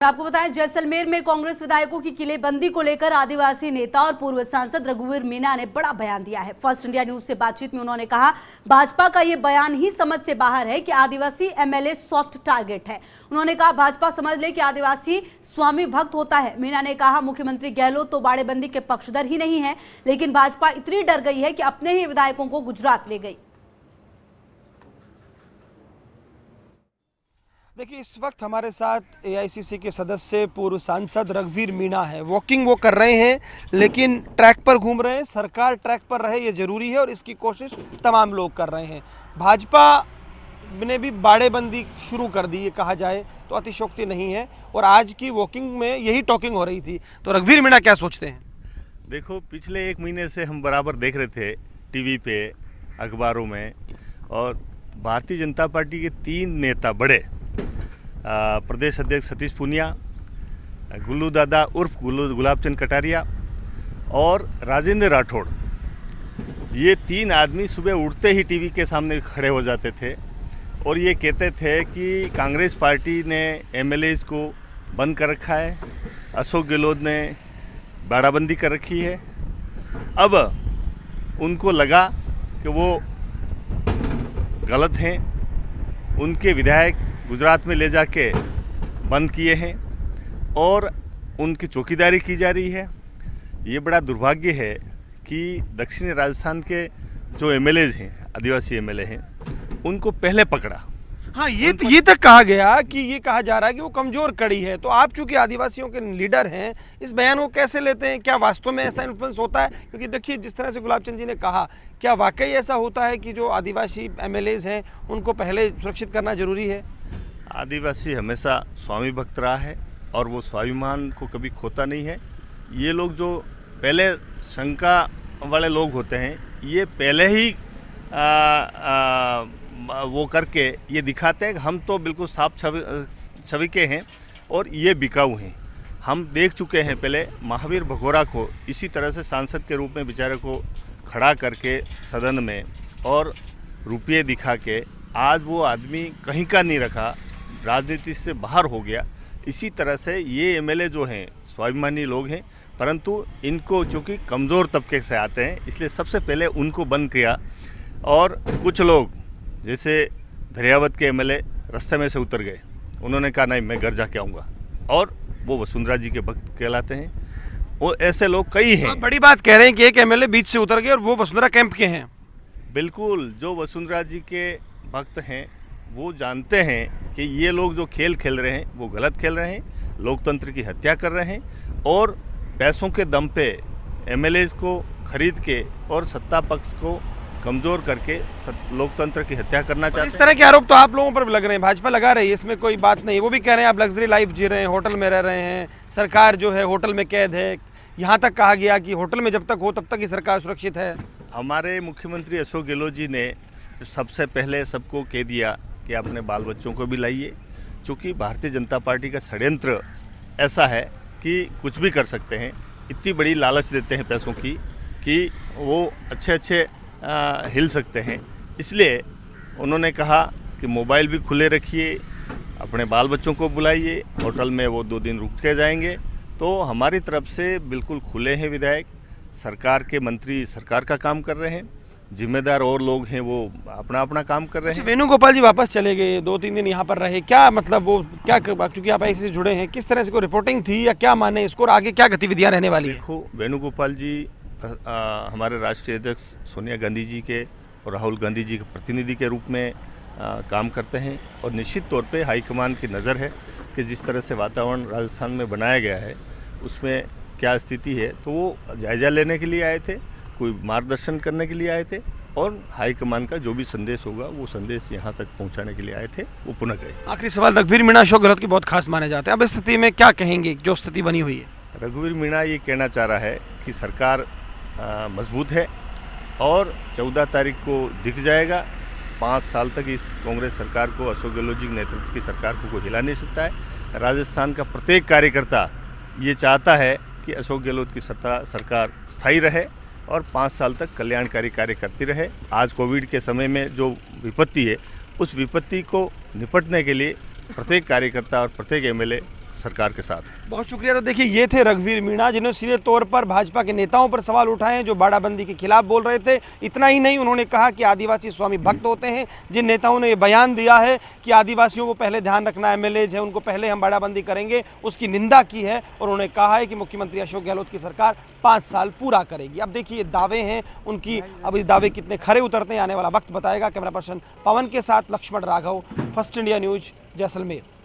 आपको बताएं, जैसलमेर में कांग्रेस विधायकों की किलेबंदी को लेकर आदिवासी नेता और पूर्व सांसद रघुवीर मीणा ने बड़ा बयान दिया है। फर्स्ट इंडिया न्यूज से बातचीत में उन्होंने कहा, भाजपा का ये बयान ही समझ से बाहर है कि आदिवासी एमएलए सॉफ्ट टारगेट है। उन्होंने कहा, भाजपा समझ ले कि आदिवासी स्वामी भक्त होता है। मीणा ने कहा, मुख्यमंत्री गहलोत तो बाड़ेबंदी के पक्षधर ही नहीं है, लेकिन भाजपा इतनी डर गई है कि अपने ही विधायकों को गुजरात ले गई। देखिए, इस वक्त हमारे साथ एआईसीसी के सदस्य पूर्व सांसद रघुवीर मीणा है। वॉकिंग वो कर रहे हैं, लेकिन ट्रैक पर घूम रहे हैं। सरकार ट्रैक पर रहे ये जरूरी है और इसकी कोशिश तमाम लोग कर रहे हैं। भाजपा ने भी बाड़ेबंदी शुरू कर दी, ये कहा जाए तो अतिशयोक्ति नहीं है, और आज की वॉकिंग में यही टॉकिंग हो रही थी। तो रघुवीर मीणा क्या सोचते हैं? देखो, पिछले 1 महीने से हम बराबर देख रहे थे टीवी पे, अखबारों में, और भारतीय जनता पार्टी के 3 नेता बड़े, प्रदेश अध्यक्ष सतीश पूनिया, गुल्लू दादा उर्फ गुलाबचंद कटारिया और राजेंद्र राठौड़, ये 3 आदमी सुबह उठते ही टीवी के सामने खड़े हो जाते थे और ये कहते थे कि कांग्रेस पार्टी ने एमएलएज को बंद कर रखा है, अशोक गहलोत ने बाड़ाबंदी कर रखी है। अब उनको लगा कि वो गलत हैं, उनके विधायक गुजरात में ले जाके बंद किए हैं और उनकी चौकीदारी की जा रही है। ये बड़ा दुर्भाग्य है कि दक्षिणी राजस्थान के जो एमएलएज हैं, आदिवासी एमएलए हैं, उनको पहले पकड़ा। हाँ, ये तक कहा गया कि ये कहा जा रहा है कि वो कमजोर कड़ी है। तो आप चूंकि आदिवासियों के लीडर हैं, इस बयान को कैसे लेते हैं? क्या वास्तव में ऐसा इन्फ्लुएंस होता है? क्योंकि देखिए, जिस तरह से गुलाबचंद जी ने कहा, क्या वाकई ऐसा होता है कि जो आदिवासी एमएलएज हैं उनको पहले सुरक्षित करना जरूरी है? आदिवासी हमेशा स्वामी भक्त रहा है और वो स्वाभिमान को कभी खोता नहीं है। ये लोग जो पहले शंका वाले लोग होते हैं, ये पहले ही वो करके ये दिखाते हैं कि हम तो बिल्कुल साफ छवि के हैं और ये बिकाऊ हैं। हम देख चुके हैं पहले महावीर भगोरा को इसी तरह से सांसद के रूप में बेचारे को खड़ा करके सदन में और रुपये दिखा के, आज वो आदमी कहीं का नहीं रखा, राजनीति से बाहर हो गया। इसी तरह से ये एमएलए जो हैं स्वाभिमानी लोग हैं, परंतु इनको चूँकि कमज़ोर तबके से आते हैं, इसलिए सबसे पहले उनको बंद किया। और कुछ लोग जैसे धरियावत के एमएलए रास्ते में से उतर गए, उन्होंने कहा नहीं, मैं घर जाके आऊँगा, और वो वसुंधरा जी के भक्त कहलाते हैं। और ऐसे लोग कई हैं। बड़ी बात कह रहे हैं कि एक एमएलए बीच से उतर गए और वो वसुंधरा कैंप के हैं। बिल्कुल, जो वसुंधरा जी के भक्त हैं वो जानते हैं कि ये लोग जो खेल खेल रहे हैं वो गलत खेल रहे हैं, लोकतंत्र की हत्या कर रहे हैं और पैसों के दम पे एमएलएज को खरीद के और सत्ता पक्ष को कमज़ोर करके लोकतंत्र की हत्या करना चाहते हैं। इस तरह के आरोप तो आप लोगों पर भी लग रहे हैं, भाजपा लगा रही है, इसमें कोई बात नहीं। वो भी कह रहे हैं आप लग्जरी लाइफ जी रहे हैं, होटल में रह रहे हैं, सरकार जो है होटल में कैद है। यहाँ तक कहा गया कि होटल में जब तक हो तब तक ही सरकार सुरक्षित है। हमारे मुख्यमंत्री अशोक गहलोत जी ने सबसे पहले सबको कह दिया कि अपने बाल बच्चों को भी लाइए, क्योंकि भारतीय जनता पार्टी का षड्यंत्र ऐसा है कि कुछ भी कर सकते हैं। इतनी बड़ी लालच देते हैं पैसों की कि वो अच्छे हिल सकते हैं। इसलिए उन्होंने कहा कि मोबाइल भी खुले रखिए, अपने बाल बच्चों को बुलाइए, होटल में वो 2 दिन रुक के जाएंगे। तो हमारी तरफ से बिल्कुल खुले हैं विधायक, सरकार के मंत्री सरकार का काम कर रहे हैं, जिम्मेदार और लोग हैं वो अपना अपना काम कर रहे हैं। वेणुगोपाल जी वापस चले गए, 2-3 दिन यहाँ पर रहे, क्या मतलब वो क्या, क्योंकि आप ऐसे जुड़े हैं, किस तरह से कोई रिपोर्टिंग थी या क्या माने इसको, और आगे क्या गतिविधियाँ रहने वाली है? देखो, वेणुगोपाल जी हमारे राष्ट्रीय अध्यक्ष सोनिया गांधी जी के और राहुल गांधी जी के प्रतिनिधि के रूप में काम करते हैं, और निश्चित तौर पे हाईकमान की नज़र है कि जिस तरह से वातावरण राजस्थान में बनाया गया है उसमें क्या स्थिति है। तो वो जायज़ा लेने के लिए आए थे, कोई मार्गदर्शन करने के लिए आए थे, और हाईकमान का जो भी संदेश होगा वो संदेश यहाँ तक पहुँचाने के लिए आए थे, वो पुनः गए। आखिरी सवाल, रघुवीर मीणा अशोक गहलोत के बहुत खास माने जाते हैं, अब इस स्थिति में क्या कहेंगे जो स्थिति बनी हुई है? रघुवीर मीणा ये कहना चाह रहा है कि सरकार मजबूत है और 14 तारीख को दिख जाएगा। 5 साल तक इस कांग्रेस सरकार को, अशोक गहलोत जी के नेतृत्व की सरकार को कोई हिला नहीं सकता है। राजस्थान का प्रत्येक कार्यकर्ता ये चाहता है कि अशोक गहलोत की सरकार स्थायी रहे और 5 साल तक कल्याणकारी कार्य करती रहे। आज कोविड के समय में जो विपत्ति है, उस विपत्ति को निपटने के लिए प्रत्येक कार्यकर्ता और प्रत्येक एमएलए सरकार के साथ हैं। बहुत शुक्रिया। तो देखिए, ये थे रघुवीर मीणा जिन्होंने सीधे तौर पर भाजपा के नेताओं पर सवाल उठाए हैं जो बाड़ाबंदी के खिलाफ बोल रहे थे। इतना ही नहीं, उन्होंने कहा कि आदिवासी स्वामी भक्त होते हैं। जिन नेताओं ने ये बयान दिया है कि आदिवासियों को पहले ध्यान रखना, एमएलए है उनको पहले हम बाड़ाबंदी करेंगे, उसकी निंदा की है और उन्होंने कहा है कि मुख्यमंत्री अशोक गहलोत की सरकार 5 साल पूरा करेगी। अब देखिए, दावे हैं उनकी, अब ये दावे कितने खरे उतरते हैं आने वाला वक्त बताएगा। कैमरा पर्सन पवन के साथ Lakshman Raghav, first India news, Jaisalmer.